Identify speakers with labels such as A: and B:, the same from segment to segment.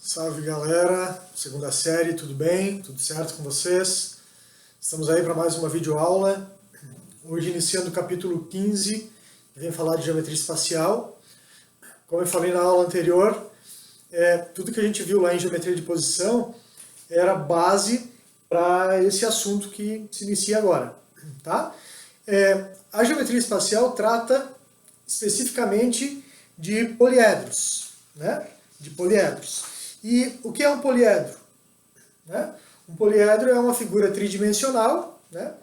A: Salve galera, segunda série, tudo bem? Tudo certo com vocês? Estamos aí para mais uma videoaula, hoje iniciando o capítulo 15, que vem falar de geometria espacial. Como eu falei na aula anterior, tudo que a gente viu lá em geometria de posição era base para esse assunto que se inicia agora. Tá? A geometria espacial trata especificamente de poliedros, né? De poliedros. E o que é um poliedro? Né? Um poliedro é uma figura tridimensional, né?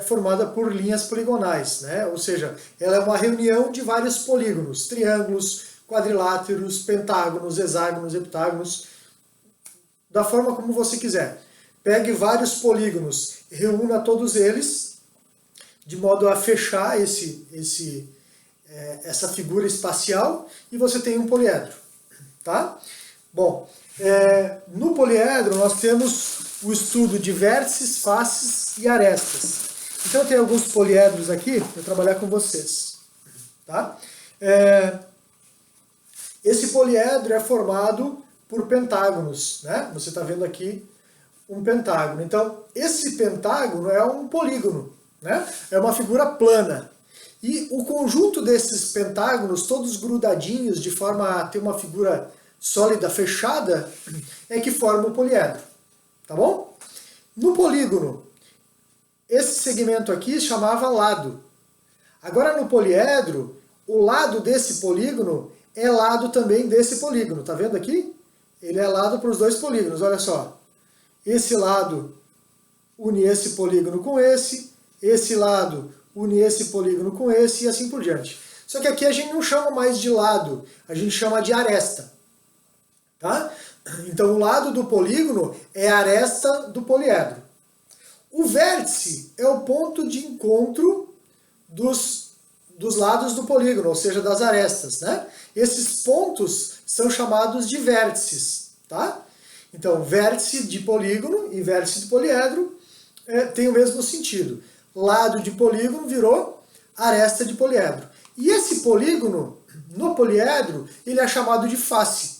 A: Formada por linhas poligonais, né? Ou seja, ela é uma reunião de vários polígonos, triângulos, quadriláteros, pentágonos, hexágonos, heptágonos, da forma como você quiser. Pegue vários polígonos, reúna todos eles, de modo a fechar essa figura espacial, e você tem um poliedro. Tá? Bom, no poliedro nós temos o estudo de vértices, faces e arestas. Então tem alguns poliedros aqui para trabalhar com vocês. Tá? Esse poliedro é formado por pentágonos, né? Você está vendo aqui um pentágono. Então esse pentágono é um polígono, né? É uma figura plana. E o conjunto desses pentágonos, todos grudadinhos, de forma a ter uma figura sólida, fechada, é que forma o poliedro. Tá bom? No polígono, esse segmento aqui chamava lado. Agora no poliedro, o lado desse polígono é lado também desse polígono. Tá vendo aqui? Ele é lado para os dois polígonos, olha só. Esse lado une esse polígono com esse lado une esse polígono com esse e assim por diante. Só que aqui a gente não chama mais de lado, a gente chama de aresta. Tá? Então o lado do polígono é a aresta do poliedro. O vértice é o ponto de encontro dos lados do polígono, ou seja, das arestas. Né? Esses pontos são chamados de vértices. Tá? Então vértice de polígono e vértice de poliedro tem o mesmo sentido. Lado de polígono virou aresta de poliedro. E esse polígono, no poliedro, ele é chamado de face.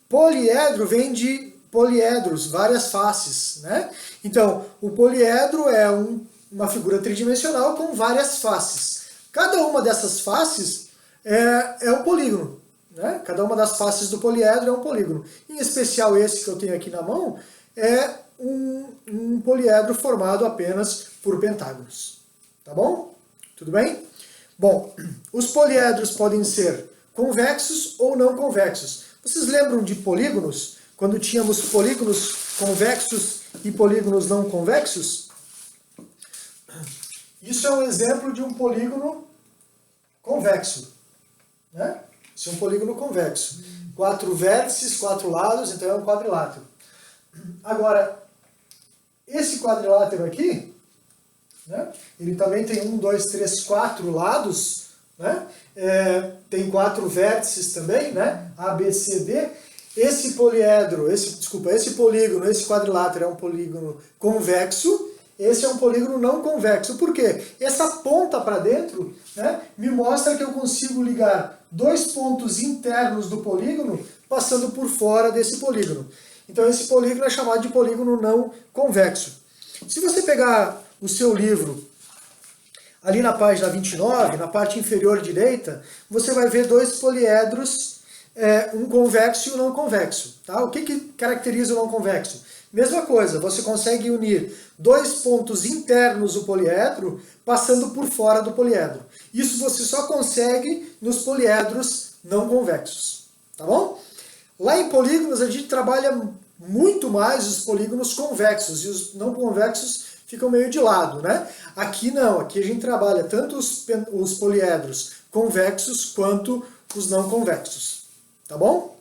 A: Poliedro vem de poliedros, várias faces. Né? Então, o poliedro é uma figura tridimensional com várias faces. Cada uma dessas faces é um polígono. Né? Cada uma das faces do poliedro é um polígono. Em especial esse que eu tenho aqui na mão é um poliedro formado apenas por pentágonos. Tá bom? Tudo bem? Bom, os poliedros podem ser convexos ou não convexos. Vocês lembram de polígonos? Quando tínhamos polígonos convexos e polígonos não convexos? Isso é um exemplo de um polígono convexo. Né? Isso é um polígono convexo. 4 vértices, 4 lados, então é um quadrilátero. Agora, esse quadrilátero aqui, né, ele também tem 1, 2, 3, 4 lados, né, tem 4 vértices também, né, A, B, C, D. Esse polígono, esse quadrilátero é um polígono convexo, esse é um polígono não convexo. Por quê? Essa ponta para dentro, né, me mostra que eu consigo ligar dois pontos internos do polígono passando por fora desse polígono. Então esse polígono é chamado de polígono não convexo. Se você pegar o seu livro, ali na página 29, na parte inferior direita, você vai ver dois poliedros, um convexo e um não convexo. Tá? O que caracteriza o não convexo? Mesma coisa, você consegue unir dois pontos internos do poliedro passando por fora do poliedro. Isso você só consegue nos poliedros não convexos. Tá bom? Lá em polígonos a gente trabalha muito mais os polígonos convexos e os não convexos ficam meio de lado, né? Aqui não, aqui a gente trabalha tanto os poliedros convexos quanto os não convexos. Tá bom?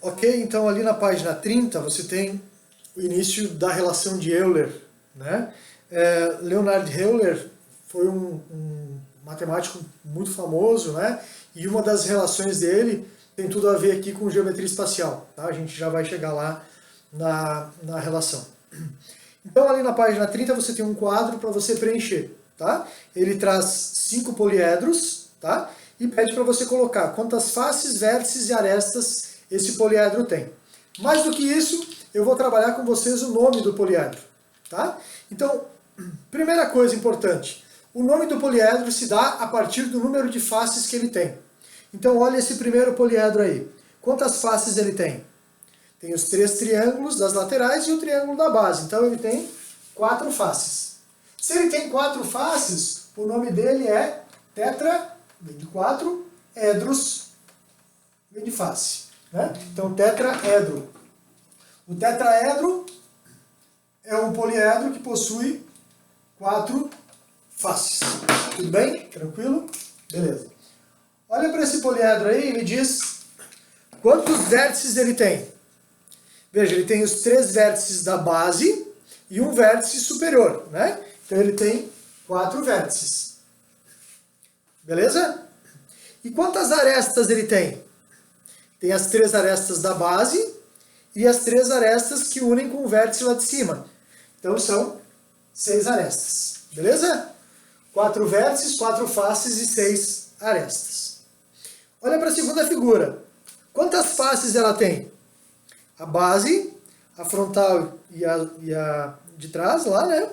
A: Ok, então ali na página 30 você tem o início da relação de Euler. Né? Leonhard Euler foi um matemático muito famoso, né? E uma das relações dele tem tudo a ver aqui com geometria espacial. Tá? A gente já vai chegar lá na relação. Então ali na página 30 você tem um quadro para você preencher. Tá? Ele traz 5 poliedros, tá? e pede para você colocar quantas faces, vértices e arestas esse poliedro tem. Mais do que isso, eu vou trabalhar com vocês o nome do poliedro. Tá? Então, primeira coisa importante, o nome do poliedro se dá a partir do número de faces que ele tem. Então olha esse primeiro poliedro aí. Quantas faces ele tem? Tem os 3 triângulos das laterais e o triângulo da base. Então ele tem 4 faces. Se ele tem 4 faces, o nome dele é tetra, vem de 4, edros, vem de face. Né? Então tetraedro. O tetraedro é um poliedro que possui 4 faces. Tudo bem? Tranquilo? Beleza. Olha para esse poliedro aí e me diz quantos vértices ele tem. Veja, ele tem os 3 vértices da base e um vértice superior, né? Então ele tem 4 vértices. Beleza? E quantas arestas ele tem? Tem as 3 arestas da base e as 3 arestas que unem com o vértice lá de cima. Então são 6 arestas. Beleza? 4 vértices, 4 faces e 6 arestas. Olha para a segunda figura. Quantas faces ela tem? A base, a frontal e a de trás lá, né?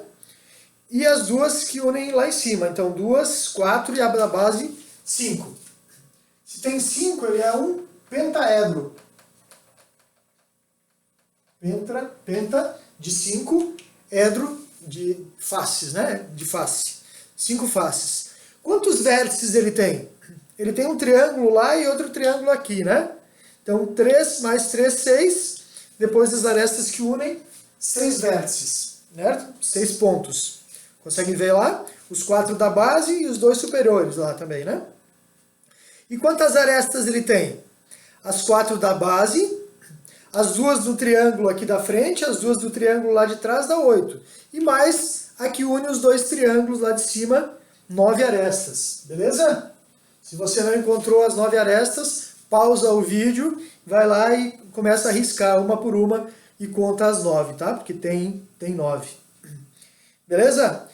A: E as duas que unem lá em cima. Então 2, 4 e a da base 5. Se tem 5, ele é um pentaedro. Penta de 5, edro de faces, né? De face. 5 faces. Quantos vértices ele tem? Ele tem um triângulo lá e outro triângulo aqui, né? Então 3 mais 3, 6. Depois das arestas que unem, 6 vértices, certo? 6 pontos. Conseguem ver lá? Os 4 da base e os 2 superiores lá também, né? E quantas arestas ele tem? As 4 da base, as 2 do triângulo aqui da frente, as 2 do triângulo lá de trás dá 8. E mais a que une os 2 triângulos lá de cima, 9 arestas. Beleza? Se você não encontrou as 9 arestas, pausa o vídeo, vai lá e começa a riscar uma por uma e conta as 9, tá? Porque tem 9. Beleza?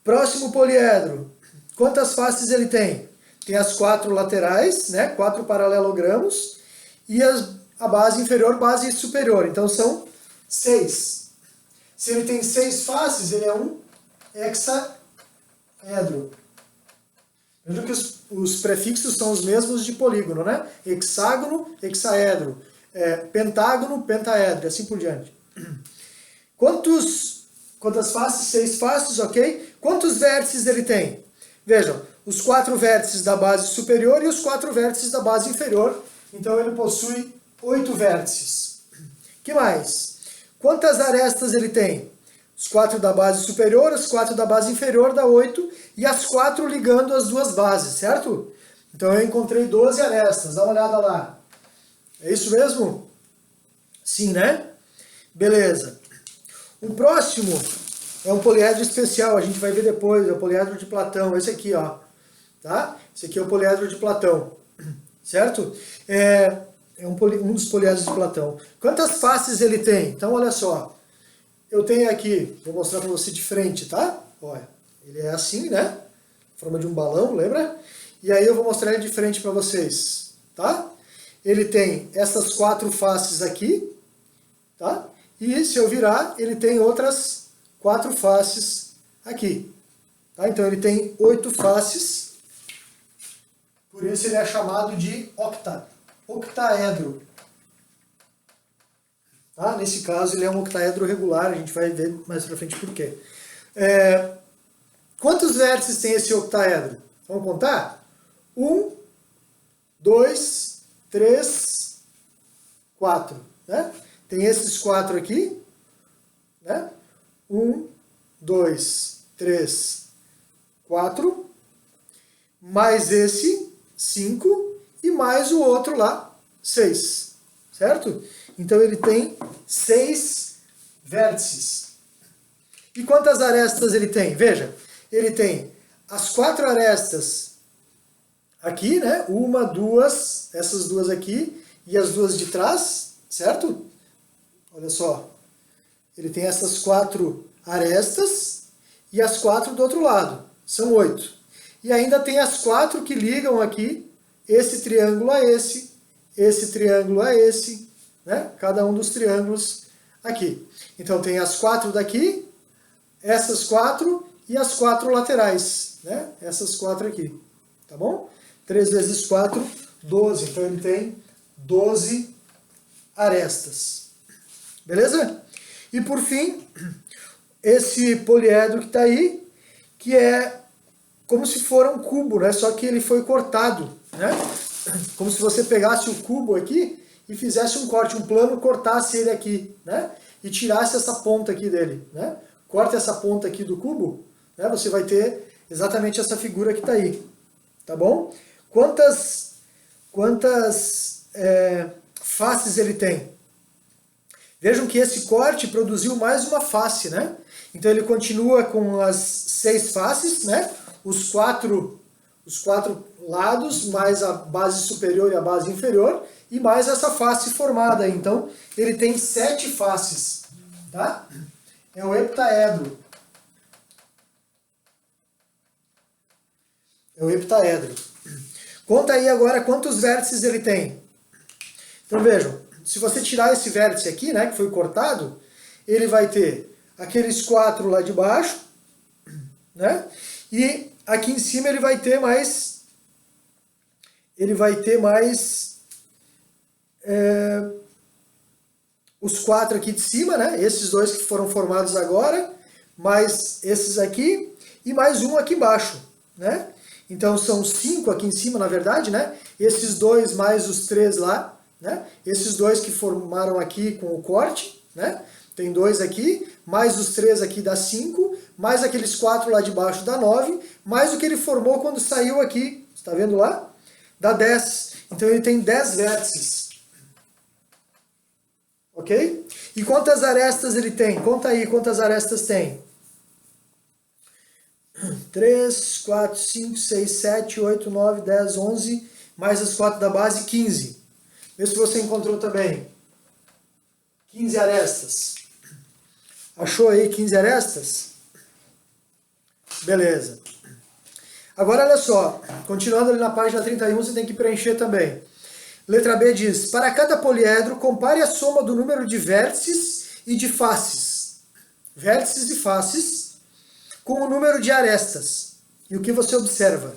A: Próximo poliedro. Quantas faces ele tem? Tem as 4 laterais, né? 4 paralelogramos e a base inferior, base superior. Então são 6. Se ele tem 6 faces, ele é um hexaedro. Veja que os prefixos são os mesmos de polígono, né? Hexágono, hexaedro. Pentágono, pentaedro, assim por diante. Quantas faces? 6 faces, ok? Quantos vértices ele tem? Vejam, os 4 vértices da base superior e os 4 vértices da base inferior. Então ele possui 8 vértices. Que mais? Quantas arestas ele tem? Os 4 da base superior, as 4 da base inferior dá 8 e as 4 ligando as duas bases, certo? Então eu encontrei 12 arestas, dá uma olhada lá. É isso mesmo? Sim, né? Beleza. O próximo é um poliedro especial, a gente vai ver depois, é o poliedro de Platão, esse aqui, ó. Tá? Esse aqui é o poliedro de Platão, certo? É um dos poliedros de Platão. Quantas faces ele tem? Então, olha só. Eu tenho aqui, vou mostrar para você de frente, tá? Olha, ele é assim, né? Forma de um balão, lembra? E aí eu vou mostrar ele de frente para vocês, tá? Ele tem essas 4 faces aqui, tá? E se eu virar, ele tem outras 4 faces aqui. Tá? Então ele tem 8 faces, por isso ele é chamado de octaedro. Tá? Nesse caso ele é um octaedro regular, a gente vai ver mais pra frente por quê. Quantos vértices tem esse octaedro? Vamos contar? 1, 2, 3, 4. Né? Tem esses 4 aqui. Né? 1, 2, 3, 4. Mais esse, 5. E mais o outro lá, 6. Certo? Então ele tem 6 vértices. E quantas arestas ele tem? Veja, ele tem as 4 arestas aqui, né? 1, 2, essas 2 aqui e as 2 de trás, certo? Olha só. Ele tem essas 4 arestas e as 4 do outro lado. São 8. E ainda tem as 4 que ligam aqui esse triângulo a esse triângulo a esse, né? Cada um dos triângulos aqui. Então tem as 4 daqui, essas 4 e as 4 laterais, né? Essas 4 aqui, tá bom? 3 vezes 4, 12. Então ele tem 12 arestas. Beleza? E por fim, esse poliedro que está aí, que é como se for um cubo, né? Só que ele foi cortado, né? Como se você pegasse o cubo aqui e fizesse um corte, um plano, cortasse ele aqui, né? E tirasse essa ponta aqui dele, né? Corta essa ponta aqui do cubo, né? Você vai ter exatamente essa figura que está aí, tá bom? Quantas faces ele tem? Vejam que esse corte produziu mais uma face, né? Então ele continua com as 6 faces, né? Os quatro lados, mais a base superior e a base inferior, e mais essa face formada. Então ele tem 7 faces, tá? É o heptaedro. É o heptaedro. Conta aí agora quantos vértices ele tem. Então vejam, se você tirar esse vértice aqui, né, que foi cortado, ele vai ter aqueles 4 lá de baixo, né? E aqui em cima ele vai ter mais os 4 aqui de cima, né? Esses 2 que foram formados agora, mais esses aqui e mais um aqui embaixo, né? Então são 5 aqui em cima, na verdade, né? Esses 2 mais os 3 lá, né? Esses 2 que formaram aqui com o corte, né? Tem 2 aqui, mais os 3 aqui dá 5, mais aqueles 4 lá de baixo dá 9, mais o que ele formou quando saiu aqui, está vendo lá? Dá 10. Então ele tem 10 vértices. Ok? E quantas arestas ele tem? Conta aí quantas arestas tem. 3, 4, 5, 6, 7, 8, 9, 10, 11, mais as 4 da base, 15. Vê se você encontrou também. 15 arestas. Achou aí 15 arestas? Beleza. Agora olha só, continuando ali na página 31, você tem que preencher também. Letra B diz, para cada poliedro, compare a soma do número de vértices e de faces. Vértices e faces com o número de arestas. E o que você observa?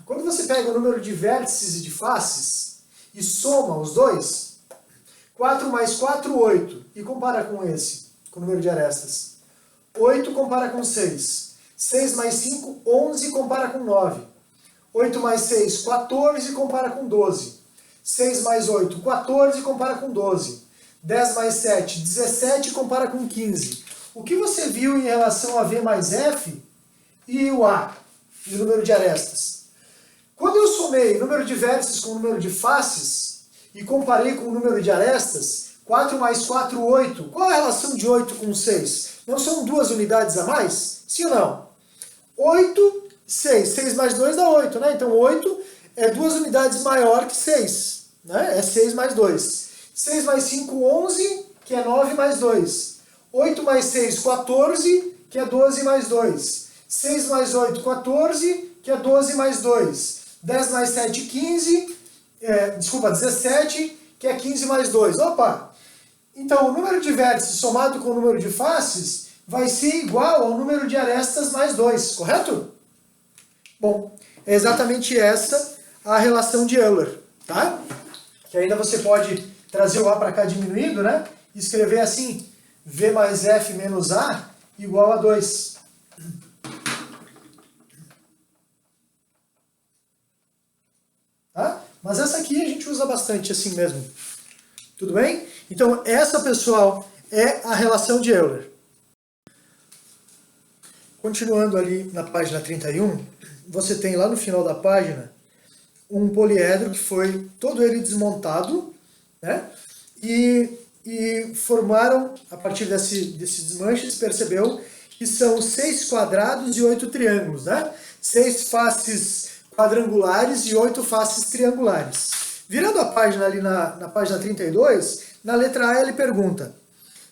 A: Quando você pega o número de vértices e de faces e soma os dois, 4 mais 4, 8. E compara com esse, com o número de arestas. 8 compara com 6. 6 mais 5, 11 compara com 9. 8 mais 6, 14 compara com 12. 6 mais 8, 14 compara com 12. 10 mais 7, 17 compara com 15. O que você viu em relação a V mais F e o A, e o número de arestas? Quando eu somei o número de vértices com o número de faces e comparei com o número de arestas, 4 mais 4, 8. Qual a relação de 8 com 6? Não são 2 unidades a mais? Sim ou não? 8, 6. 6 mais 2 dá 8, né? Então 8 é 2 unidades maior que 6, né? É 6 mais 2. 6 mais 5, 11, que é 9 mais 2. 8 mais 6, 14, que é 12 mais 2. 6 mais 8, 14, que é 12 mais 2. 10 mais 7, 15, 17, que é 15 mais 2. Opa! Então, o número de vértices somado com o número de faces vai ser igual ao número de arestas mais 2, correto? Bom, é exatamente essa a relação de Euler, tá? Que ainda você pode trazer o A para cá diminuído, né? E escrever assim, V mais F menos A igual a 2. Tá? Mas essa aqui a gente usa bastante assim mesmo. Tudo bem? Então essa, pessoal, é a relação de Euler. Continuando ali na página 31, você tem lá no final da página um poliedro que foi todo ele desmontado, né? E formaram, a partir desse desmanche, se percebeu que são 6 quadrados e 8 triângulos, né? 6 faces quadrangulares e 8 faces triangulares. Virando a página ali na página 32, na letra A ele pergunta: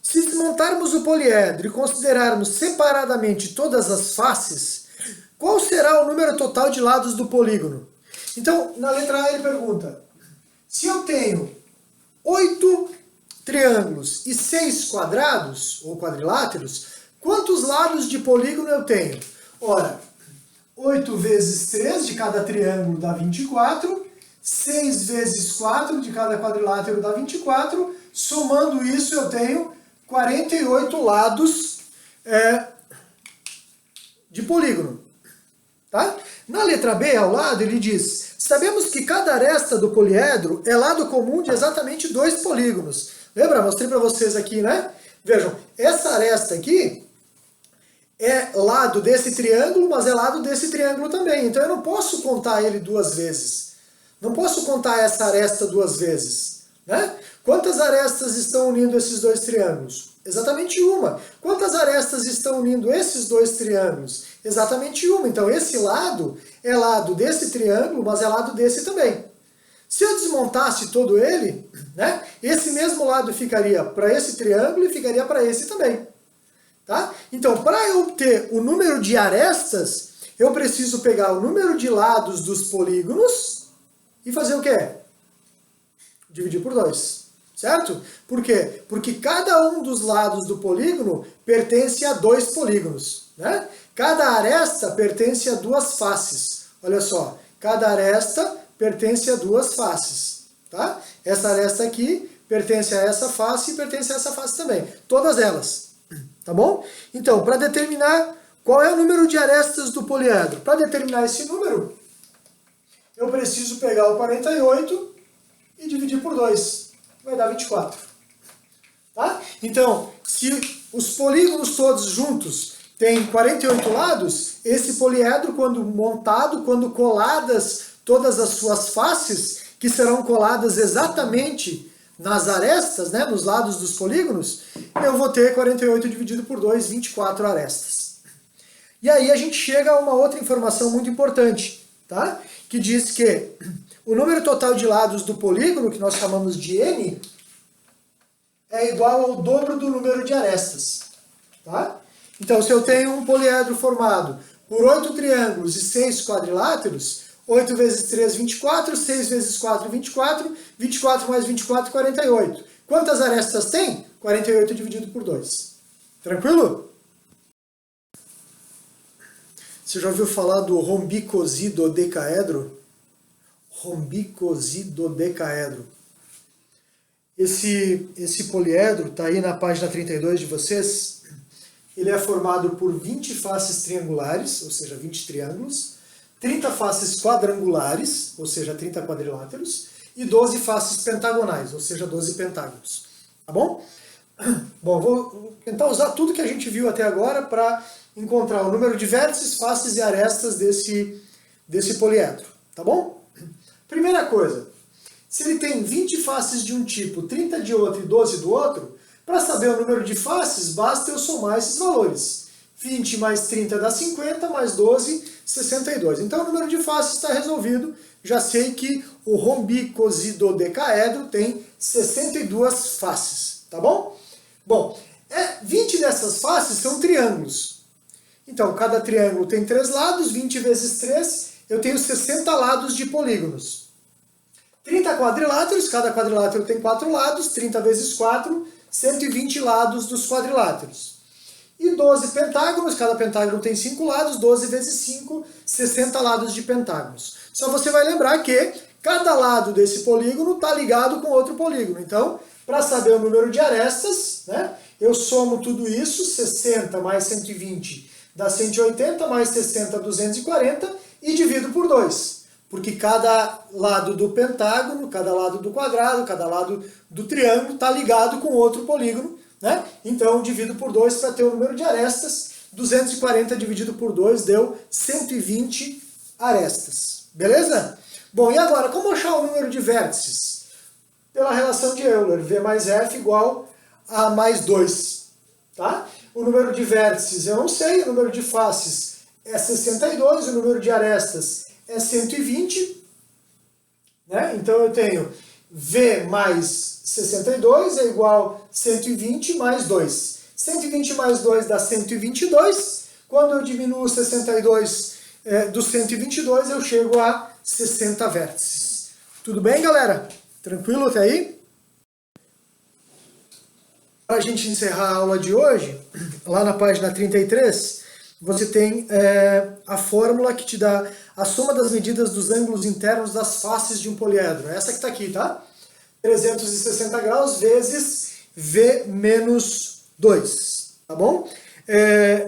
A: se desmontarmos o poliedro e considerarmos separadamente todas as faces, qual será o número total de lados do polígono? Então, na letra A ele pergunta, se eu tenho 8 triângulos e 6 quadrados, ou quadriláteros, quantos lados de polígono eu tenho? Ora, 8 vezes 3 de cada triângulo dá 24, 6 vezes 4 de cada quadrilátero dá 24, somando isso eu tenho 48 lados de polígono. Tá? Na letra B, ao lado, ele diz, sabemos que cada aresta do poliedro é lado comum de exatamente 2 polígonos. Lembra? Mostrei para vocês aqui, né? Vejam, essa aresta aqui é lado desse triângulo, mas é lado desse triângulo também. Então eu não posso contar ele 2 vezes. Não posso contar essa aresta 2 vezes. Né? Quantas arestas estão unindo esses 2 triângulos? Exatamente uma. Quantas arestas estão unindo esses 2 triângulos? Exatamente uma. Então esse lado é lado desse triângulo, mas é lado desse também. Se eu desmontasse todo ele, né, esse mesmo lado ficaria para esse triângulo e ficaria para esse também. Tá? Então, para eu ter o número de arestas, eu preciso pegar o número de lados dos polígonos e fazer o quê? Dividir por 2. Certo? Por quê? Porque cada um dos lados do polígono pertence a 2 polígonos. Né? Cada aresta pertence a 2 faces. Olha só, cada aresta pertence a 2 faces. Tá? Essa aresta aqui pertence a essa face e pertence a essa face também. Todas elas. Tá bom? Então, para determinar qual é o número de arestas do poliedro, para determinar esse número, eu preciso pegar o 48 e dividir por 2. Vai dar 24. Tá? Então, se os polígonos todos juntos têm 48 lados, esse poliedro, quando montado, quando coladas todas as suas faces, que serão coladas exatamente nas arestas, né, nos lados dos polígonos, eu vou ter 48 dividido por 2, 24 arestas. E aí a gente chega a uma outra informação muito importante, tá? Que diz que o número total de lados do polígono, que nós chamamos de n, é igual ao dobro do número de arestas. Tá? Então, se eu tenho um poliedro formado por 8 triângulos e 6 quadriláteros, 8 vezes 3, 24, 6 vezes 4, 24, 24 mais 24, 48. Quantas arestas tem? 48 dividido por 2. Tranquilo? Você já ouviu falar do rombicosidodecaedro? Rombicosidodecaedro. Esse poliedro está aí na página 32 de vocês. Ele é formado por 20 faces triangulares, ou seja, 20 triângulos, 30 faces quadrangulares, ou seja, 30 quadriláteros, e 12 faces pentagonais, ou seja, 12 pentágonos. Tá bom? Bom, vou tentar usar tudo que a gente viu até agora para encontrar o número de vértices, faces e arestas desse poliedro. Tá bom? Primeira coisa, se ele tem 20 faces de um tipo, 30 de outro e 12 do outro, para saber o número de faces, basta eu somar esses valores. 20 mais 30 dá 50, mais 12, 62. Então o número de faces está resolvido. Já sei que o rombicosidodecaedro tem 62 faces. Tá bom? Bom, 20 dessas faces são triângulos. Então, cada triângulo tem 3 lados, 20 vezes 3, eu tenho 60 lados de polígonos. 30 quadriláteros, cada quadrilátero tem 4 lados, 30 vezes 4, 120 lados dos quadriláteros. E 12 pentágonos, cada pentágono tem 5 lados, 12 vezes 5, 60 lados de pentágonos. Só você vai lembrar que cada lado desse polígono está ligado com outro polígono. Então, para saber o número de arestas, né, eu somo tudo isso, 60 mais 120 dá 180, mais 60, 240, e divido por 2. Porque cada lado do pentágono, cada lado do quadrado, cada lado do triângulo está ligado com outro polígono, né? Então divido por 2 para ter o número de arestas. 240 dividido por 2 deu 120 arestas. Beleza? Bom, e agora, como achar o número de vértices? Pela relação de Euler, V mais F igual a mais 2. Tá? O número de vértices eu não sei, o número de faces é 62, o número de arestas é 120, né? Então eu tenho V mais 62 é igual a 120 mais 2. 120 mais 2 dá 122. Quando eu diminuo 62 do 122, eu chego a 60 vértices. Tudo bem, galera? Tranquilo até aí? Para a gente encerrar a aula de hoje, lá na página 33, você tem a fórmula que te dá a soma das medidas dos ângulos internos das faces de um poliedro. Essa que está aqui, tá? 360 graus vezes V menos 2, tá bom?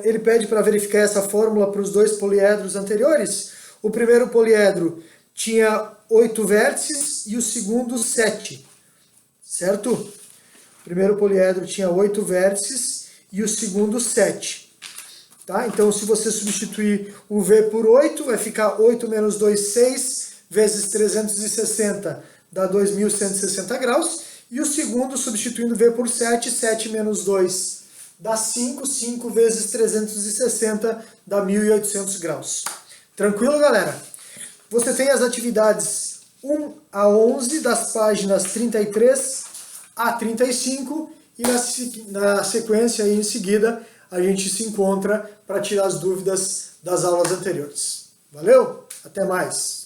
A: Ele pede para verificar essa fórmula para os dois poliedros anteriores. O primeiro poliedro tinha 8 vértices e o segundo 7, certo? O primeiro poliedro tinha 8 vértices e o segundo 7. Tá? Então, se você substituir o V por 8, vai ficar 8 menos 2, 6, vezes 360, dá 2.160 graus. E o segundo, substituindo V por 7, 7 menos 2, dá 5, 5 vezes 360, dá 1.800 graus. Tranquilo, galera? Você tem as atividades 1 a 11 das páginas 33 a 35 e na sequência aí em seguida a gente se encontra para tirar as dúvidas das aulas anteriores. Valeu? Até mais!